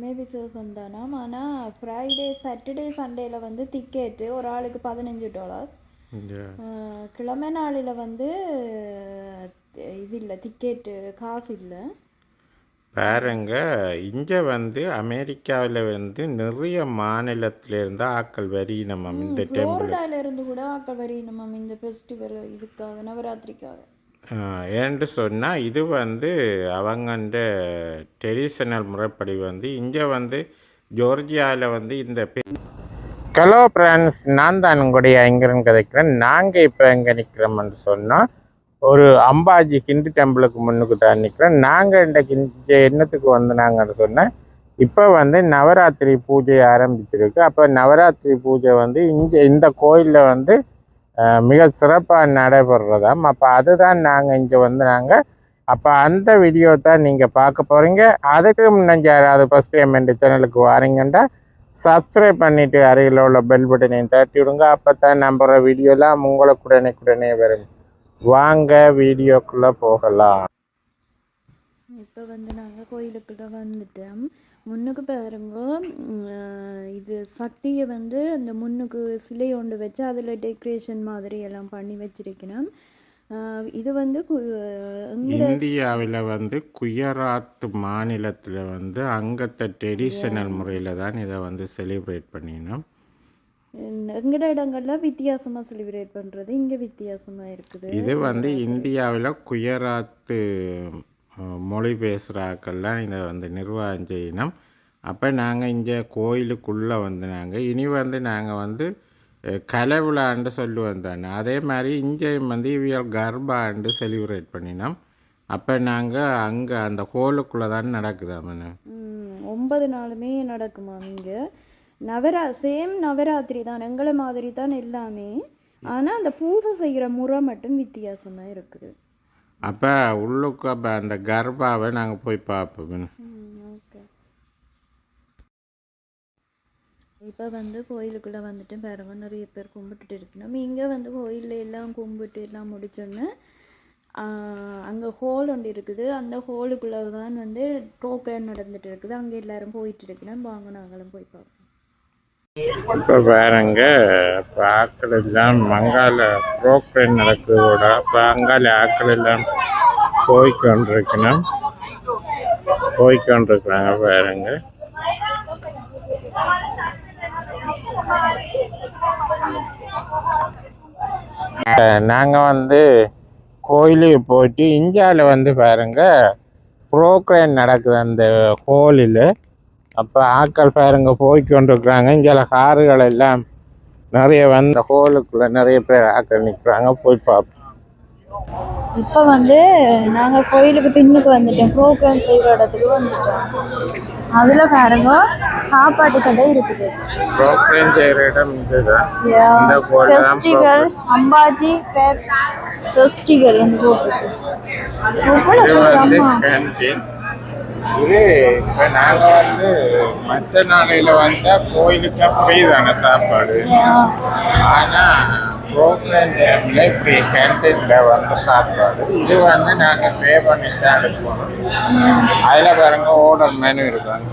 எல்லாமே விசேஷம் தானாம். ஆனால் ஃப்ரைடே சாட்டர்டே சண்டேல வந்து டிக்கெட்டு ஒரு ஆளுக்கு $15. கிழமை நாளில் வந்து இது இல்லை, டிக்கெட்டு காசு இல்லை. பாருங்க, இங்கே வந்து அமெரிக்காவில் வந்து நிறைய மாநிலத்திலேருந்து ஆக்கள் வரியினமாம் இந்த ஃப்ளோரிடாவில் இருந்து கூட ஆக்கள் வரியினமாம் இந்த ஃபெஸ்டிவல் இதுக்காக, நவராத்திரிக்காக. ஏன்னு சொன்னால் இது வந்து அவங்கண்ட ட்ரெடிஷனல் முறைப்படி வந்து இங்கே வந்து ஜோர்ஜியாவில் வந்து இந்த ஹலோ ஃப்ரெண்ட்ஸ், நான் தான் உங்களுடைய ஐங்கரன் கதைக்கிறேன். நாங்கள் இப்போ எங்கே நிற்கிறோம்னு சொன்னால் ஒரு அம்பாஜி ஹிந்து டெம்பிளுக்கு முன்னுக்கு தான் நிற்கிறோம். நாங்கள் இன்றைக்கு இங்கே என்னத்துக்கு வந்து நாங்கன்னு சொன்னால் இப்போ வந்து நவராத்திரி பூஜை ஆரம்பிச்சிருக்கு. அப்போ நவராத்திரி பூஜை வந்து இங்கே இந்த கோயிலில் வந்து மிக சிறப்பாக நடைபெறுறதாம். அப்போ அதுதான் நாங்கள் இங்கே வந்து அப்போ அந்த வீடியோ தான் நீங்கள் பார்க்க போகிறீங்க. அதுக்கு முன்னாடி யாராவது ஃபஸ்ட் டைம் இந்த சேனலுக்கு வாரீங்கன்னா சப்ஸ்கிரைப் பண்ணிவிட்டு அருகில் உள்ள பெல் பட்டனையும் தட்டி விடுங்க. அப்போ தான் நம்புகிற வீடியோலாம் உங்களுக்கு உடனே வரும். வாங்க வீடியோக்குள்ளே போகலாம். இப்போ வந்து நாங்கள் கோயிலுக்குள்ளே வந்துட்டோம். முன்னுக்கு பாருங்க, இது சக்தியை வந்து அந்த முன்னுக்கு சிலை ஒன்று வச்சு அதில் டெக்கரேஷன் மாதிரி எல்லாம் பண்ணி வச்சிருக்கணும். இது வந்து இந்தியாவில் வந்து குஜராத் மாநிலத்தில் வந்து அங்கத்தை ட்ரெடிஷனல் முறையில் தான் இதை வந்து செலிப்ரேட் பண்ணினோம். எங்கட இடங்கள்லாம் வித்தியாசமாக செலிப்ரேட் பண்ணுறது, இங்கே வித்தியாசமாக இருக்குது. இது வந்து இந்தியாவில் குஜராத்து மொழி பேசுகிறாக்கெல்லாம் இதை வந்து நிர்வாகம் செய்யணும். அப்போ நாங்கள் இங்கே கோயிலுக்குள்ளே வந்து இனி வந்து நாங்கள் வந்து கலை விழாண்டு சொல்லுவோம் தானே, அதே மாதிரி இங்கேயும் வந்து இவியல் கர்பாண்டு செலிப்ரேட் பண்ணினோம். அப்போ நாங்கள் அங்கே அந்த கோயிலுக்குள்ளே தான் நடக்குதாமண்ணே. 9 நாளுமே நடக்குமா இங்கே. சேம் நவராத்திரி தான், எங்களை மாதிரி தான் எல்லாமே. ஆனால் அந்த பூஜை செய்கிற முறை மட்டும் வித்தியாசமாக இருக்குது. அப்போ உள்ளுக்கு அப்போ அந்த கர்பாவை நாங்கள் போய் பார்ப்போம். ஓகே, இப்போ வந்து கோயிலுக்குள்ளே வந்துட்டு பாருங்க, நிறைய பேர் கும்பிட்டுட்டு இருக்கணும். இங்கே வந்து கோயிலில் எல்லாம் கும்பிட்டு எல்லாம் முடிச்சோன்னே அங்கே ஹோல் ஒன்று இருக்குது. அந்த ஹோலுக்குள்ளே தான் வந்து ப்ரோக்ராம் நடந்துட்டு இருக்குது. அங்கே எல்லோரும் போயிட்டு இருக்கணும். வாங்க நாங்களும் போய் பார்ப்போம். இப்போ பாருங்க, இப்போ ஆக்கள் எல்லாம் மங்கால ப்ரோக்ராம் நடக்குதோட இப்போ அங்கால ஆக்கள் எல்லாம் போய்கொண்டிருக்கிறாங்க பாருங்க. நாங்கள் வந்து கோயிலுக்கு போயிட்டு இந்தியாவில் வந்து பாருங்க ப்ரோக்ராம் நடக்குது அந்த ஹோலில். அப்போ ஆக்கள் பாருங்க போய்கொண்டிருக்கிறாங்க. இங்கே கார்கள் எல்லாம் நிறைய வந்து ஹோலுக்குள்ளே நிறைய பேர் ஆக்கள் நிற்கிறாங்க. போய் பார்ப்போம். இப்போ வந்து நாங்கள் கோயிலுக்கு பின்னுக்கு வந்துட்டோம், ப்ரோக்ராம் செய்கிற இடத்துக்கு வந்துட்டோம். அதில் பாருங்க சாப்பாட்டு கடை இருக்குது. ப்ரோக்ராம் செய்கிற இடம் இதுதான். ஃபெஸ்டிவல் அம்பாஜி ஃபெஸ்டிவல் இது இப்போ நாங்கள் வந்து மற்ற நாளையில் வந்தால் கோயிலுக்கு போய் தானே சாப்பாடு. ஆனால் ப்ரோக்ராம் டைமில் இப்படி கேன்டீனில் வந்து சாப்பாடு. இது வந்து நாங்கள் பே பண்ணிட்டு அனுப்புவோம். அதில் பாருங்க ஆர்டர் மெனு இருக்காங்க.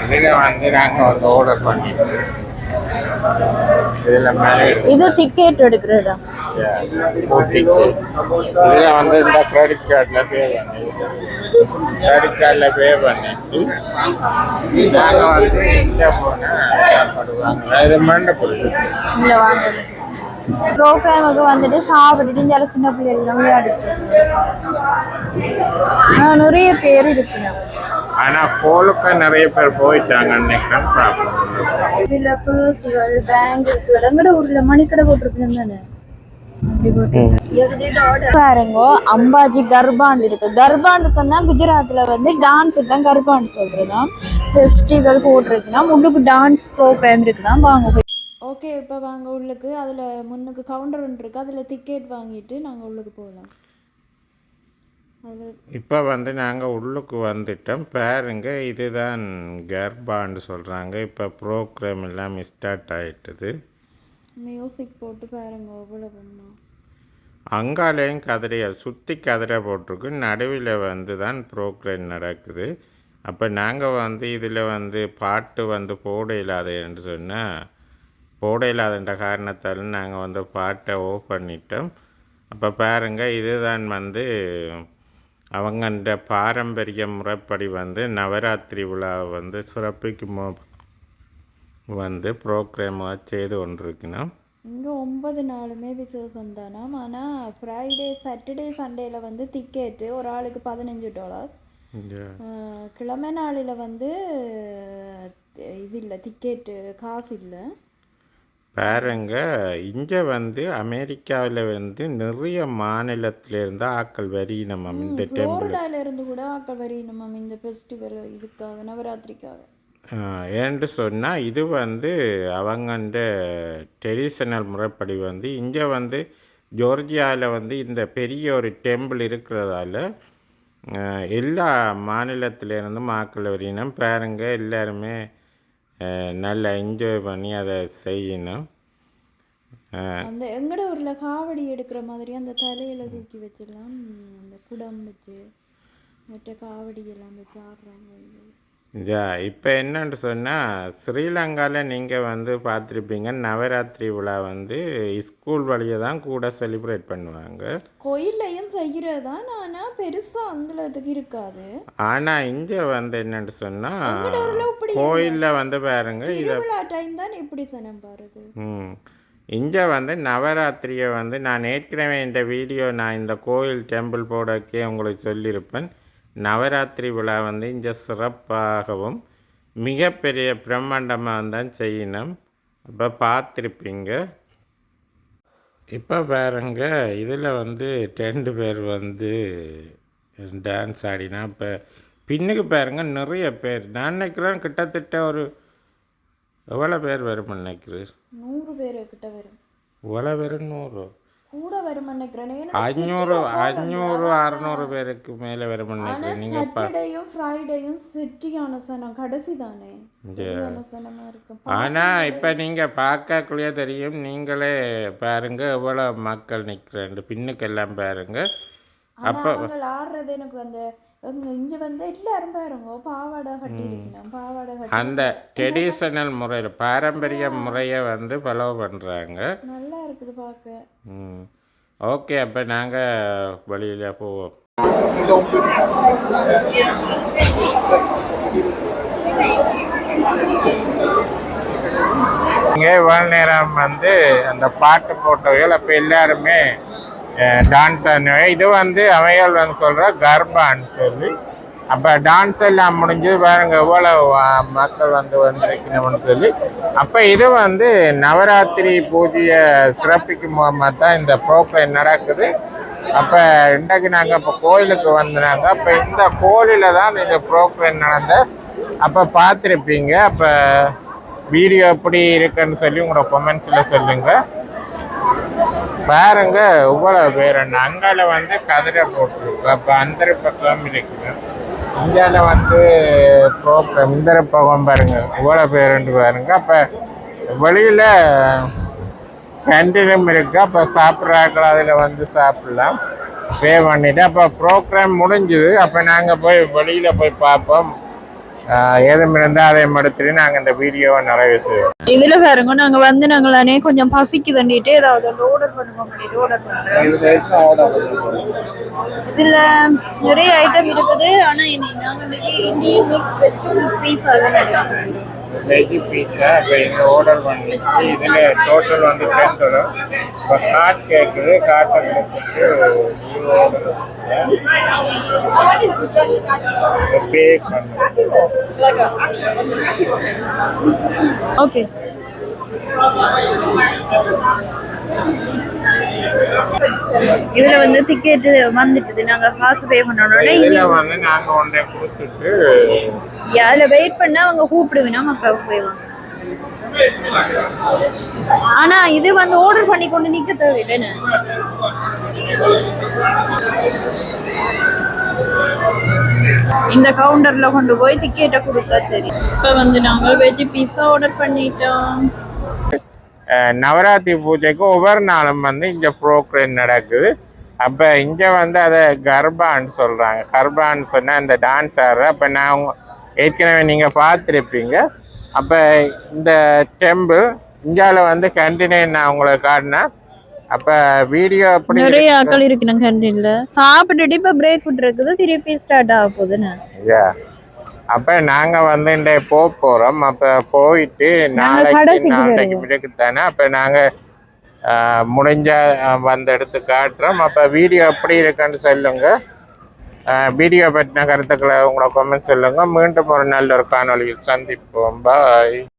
இதில் வந்து நாங்கள் வந்து ஆர்டர் பண்ணிட்டு இதில் மெனு இது டிக்கெட் எடுக்கிற இடம். இதில் வந்து இந்த கிரெடிட் கார்டில் பே பண்ணிட்டு நாங்கள் வந்து இங்கே போனால் சாப்பாடுவாங்க. இது மண்டபம் இல்லை வாங்க. ப்ரோக்ராமுக்கு வந்துட்டு சாப்பிட்டுட்டு இந்த சின்ன பிள்ளைகள் விளையாடிட்டு நிறைய பேர் இருக்கணும். ஆனால் கோலுக்கு நிறைய பேர் போயிட்டாங்க நினைக்கிறேன். இதில் பர்ஸுகள், பேங்கிள்ஸ்கள், எங்கட ஊரில் மணிக்கடை போட்டிருக்கணும் தானே. பாருங்க, அம்பாஜி கர்பாண்ட் இருக்கு. கர்பாண்ட் சொன்னா குஜராத்ல வந்து டான்ஸ் தான் கர்பாண்ட் சொல்றதுதான். ஃபெஸ்டிவல் போட்டிருக்குன்னா முன்னுக்கு டான்ஸ் ப்ரோக்ராம் இருக்குதான். வாங்க. ஓகே, இப்போ வாங்க உள்ளுக்கு. அதில் முன்னுக்கு கவுண்டர் ஒன்று இருக்குது. அதில் டிக்கெட் வாங்கிட்டு நாங்கள் உள்ளுக்கு போகலாம். இப்போ வந்து நாங்கள் உள்ளுக்கு வந்துட்டோம். பாருங்க, இதுதான் கர்பான்னு சொல்கிறாங்க. இப்போ ப்ரோக்ராம் எல்லாம் ஸ்டார்ட் ஆகிட்டுது. மியூசிக் போட்டு பாருங்க. அங்காலையும் கதிரையை சுற்றி கதிரை போட்டிருக்கு. நடுவில் வந்து தான் ப்ரோக்ராம் நடக்குது. அப்போ நாங்கள் வந்து இதில் வந்து பாட்டு வந்து போட இல்லாதேன்னு சொன்னால் போட இல்லாதன்ற காரணத்தால் நாங்கள் வந்து பாட்டை ஓஃப் பண்ணிட்டோம். அப்போ பாருங்கள், இதுதான் வந்து அவங்கள்ட பாரம்பரிய முறைப்படி வந்து நவராத்திரி விழாவை வந்து சிறப்பிக்கும் வந்து ப்ரோக்ராமாக செய்து கொண்டிருக்கணும். இங்கே 9 நாளுமே விசேஷம் தானாம். ஆனால் ஃப்ரைடே சாட்டர்டே சண்டேல வந்து டிக்கெட்டு ஒரு ஆளுக்கு $15. கிழமை நாளில் வந்து இது இல்லை, டிக்கெட்டு காசு இல்லை. பாருங்க, இங்கே வந்து அமெரிக்காவில் வந்து நிறைய மாநிலத்திலேருந்து ஆக்கள் வரியினம் இந்த டெம்பிள் இருந்து கூட ஆக்கள் வரியினம் இந்த ஃபெஸ்டிவல் இதுக்காக நவராத்திரிக்காக. ஏன்னு சொன்னால் இது வந்து அவங்கண்ட ட்ரெடிஷனல் முறைப்படி வந்து இங்கே வந்து ஜோர்ஜியாவில் வந்து இந்த பெரிய ஒரு டெம்பிள் இருக்கிறதால எல்லா மாநிலத்திலேருந்து ஆக்கள் வரியினம். பாருங்க, எல்லாருமே நல்லா என்ஜாய் பண்ணி அதை செய்யணும். அந்த எங்கட ஊரில் காவடி எடுக்கிற மாதிரி அந்த தலையில் தூக்கி வச்சிடலாம், அந்த குடம் வச்சு மற்ற காவடி எல்லாம் வச்சு ஆடுறாங்க. இப்போ என்னன்னு சொன்னால், ஸ்ரீலங்காவில் நீங்கள் வந்து பார்த்துருப்பீங்க, நவராத்திரி விழா வந்து ஸ்கூல் வழியை தான் கூட செலிப்ரேட் பண்ணுவாங்க. கோயில்லையும் செய்கிறது தான், ஆனால் பெருசாக அந்தளவுக்கு இருக்காது. ஆனால் இங்கே வந்து என்னென்னு சொன்னால் கோயிலில் வந்து பாருங்க, திருவிழா டைம் தான் எப்படி சனம் பாருது. இங்கே வந்து நவராத்திரியை வந்து நான் ஏற்கனவே இந்த வீடியோ நான் இந்த கோயில் டெம்பிள் போடக்கே உங்களுக்கு சொல்லியிருப்பேன். நவராத்திரி விழா வந்து இங்கே சிறப்பாகவும் மிகப்பெரிய பிரம்மாண்டமாக தான் செய்யணும். இப்போ பார்த்துருப்பீங்க. இப்போ பாருங்க, இதில் வந்து 2 பேர் வந்து டான்ஸ் ஆடினா. இப்போ பின்னுக்கு பாருங்க நிறைய பேர். நான் நினைக்கிறேன் கிட்டத்தட்ட ஒரு எவ்வளோ பேர் வரும் நினைக்கிறேன்? 100 பேர் கிட்ட வரும். எவ்வளோ பேர்? 100 கூட வரும் நினைக்கிறேன். 500 600 பேருக்கு மேலே வரும் நினைக்கிறேன். நீங்கள் சாட்டர்டேயும் ஃப்ரைடேயும் சிட்டியான சனம் கடைசி தானே இருக்கும். ஆனால் இப்போ நீங்கள் பார்க்கக்குள்ளேயே தெரியும். நீங்களே பாருங்க எவ்வளோ மக்கள் நிற்கிறேன் பின்னுக்கெல்லாம் பாருங்க. அப்போ ஆடுறது எனக்கு அந்த இங்கே வந்து எல்லாரும் பாருங்க பாவாடை கட்டி இருக்கணும். பாவாடை கட்டி அந்த ட்ரெடிஷனல் முறையில் பாரம்பரிய முறையை வந்து ஃபாலோ பண்ணுறாங்க. நல்லா இருக்குது பார்க்க. ஓகே, அப்போ நாங்கள் வெளியில் போவோம். இங்கே இவ்வளோ நேரம் வந்து அந்த பாட்டு போட்டவைகள் அப்போ எல்லாருமே டான்ஸ் ஆடினவை. இது வந்து அவைகள் வந்து சொல்கிற கர்பான்னு சொல்லி. அப்போ டான்ஸ் எல்லாம் முடிஞ்சு பாருங்க எவ்வளோ மக்கள் வந்து வந்திருக்கணும்னு சொல்லி. அப்போ இது வந்து நவராத்திரி பூஜையை சிறப்பிக்கும் மூலமாக தான் இந்த ப்ரோக்ராம் நடக்குது. அப்போ இன்றைக்கு நாங்கள் இப்போ கோயிலுக்கு வந்தாங்க. அப்போ இந்த கோயிலில் தான் இந்த ப்ரோக்ராம் நடந்த. அப்போ பார்த்துருப்பீங்க. அப்போ வீடியோ எப்படி இருக்குன்னு சொல்லி உங்களோட கமெண்ட்ஸில் சொல்லுங்கள். பாருங்க இவ்வளோ பேர். அங்கால வந்து கதிரை போட்டிருக்கு. அப்போ அந்த பக்கம் இருக்குது. இந்தியாவில் வந்து ப்ரோக்ராம் இந்த பக்கம் பாருங்க இவ்வளோ பேருண்டு பாருங்க. அப்போ வெளியில் கேண்டீனும் இருக்குது. அப்போ சாப்பிட்றாக்கள் அதில் வந்து சாப்பிட்லாம் பே பண்ணிவிட்டு. அப்போ ப்ரோக்ராம் முடிஞ்சுது. அப்போ நாங்கள் போய் வெளியில் போய் பார்ப்போம். ஏதும் இருந்தால் அதை மடுத்துட்டு நாங்கள் இந்த வீடியோவை நிறைய செய்வோம். இதில் பாருங்க, நாங்கள் வந்து நாங்களே கொஞ்சம் பசிக்கு தண்டிட்டு ஏதாவது ஆர்டர் பண்ணுவோம். ஆர்டர் பண்ணுறோம். இதில் நிறைய ஐட்டம் இருக்குது. ஆனால் நாங்கள் இந்தியன் மிக்ஸ் வெஜிடபிள்ஸ் பீஸா வெஜ் பீஸா இப்போ இந்த ஆர்டர் பண்ணிட்டு இதில் டோட்டல் வந்து $10. இப்போ கார்ட் கேட்குது. கார்ட்டை கொடுத்துட்டு பே பண்ணுறோம். ஓகே. இதுல வந்து டிக்கெட் வந்துட்டுது. நாங்க காசு பே பண்ணனோட இதுல வந்து நாங்க ஒண்ணே கொடுத்துட்டு அதுல வெயிட் பண்ணா அவங்க கூப்பிடுவீங்க மக்கள் போய்வாங்க. ஆனா இது வந்து ஆர்டர் பண்ணி கொண்டு நிக்க தேவையில்லைன்னு. இந்த கவுண்டர்ல கொண்டு போய் டிக்கெட்டை கொடுத்தா சரி. இப்ப வந்து நாங்க வெஜ் பீஸா ஆர்டர் பண்ணிட்டோம். நவராத்திரி பூஜைக்கு ஒவ்வொரு நாளும் வந்து இங்கே ப்ரோக்ராம் நடக்குது. அப்போ இங்கே வந்து அதை கர்பான்னு சொல்கிறாங்க. கர்பான்னு சொன்னால் இந்த டான்ஸ் ஆடுற. அப்போ நான் ஏற்கனவே நீங்கள் பார்த்துருப்பீங்க. அப்போ இந்த டெம்பிள் இந்தியாவில் வந்து கண்டினியூ நான் உங்களுக்கு காட்டினேன். அப்போ வீடியோ அப்படி நிறைய ஆட்கள் இருக்கு நான் கண்டினியூல சாப்பிட்டுட்டு இப்போ பிரேக் விட்டுருக்குது, திருப்பி ஸ்டார்ட் ஆக போகுதுன்னு. அப்போ நாங்கள் வந்து இந்த போகிறோம். அப்போ போயிட்டு நாளைக்கு பிறகு தானே அப்போ நாங்கள் முடிஞ்ச வந்து எடுத்து காட்டுறோம். அப்போ வீடியோ எப்படி இருக்குன்னு சொல்லுங்கள். வீடியோ பற்றின கருத்துக்களை உங்களோட கமெண்ட் சொல்லுங்கள். மீண்டும் ஒரு நல்ல ஒரு காணொலியில் சந்திப்போம். பாய்.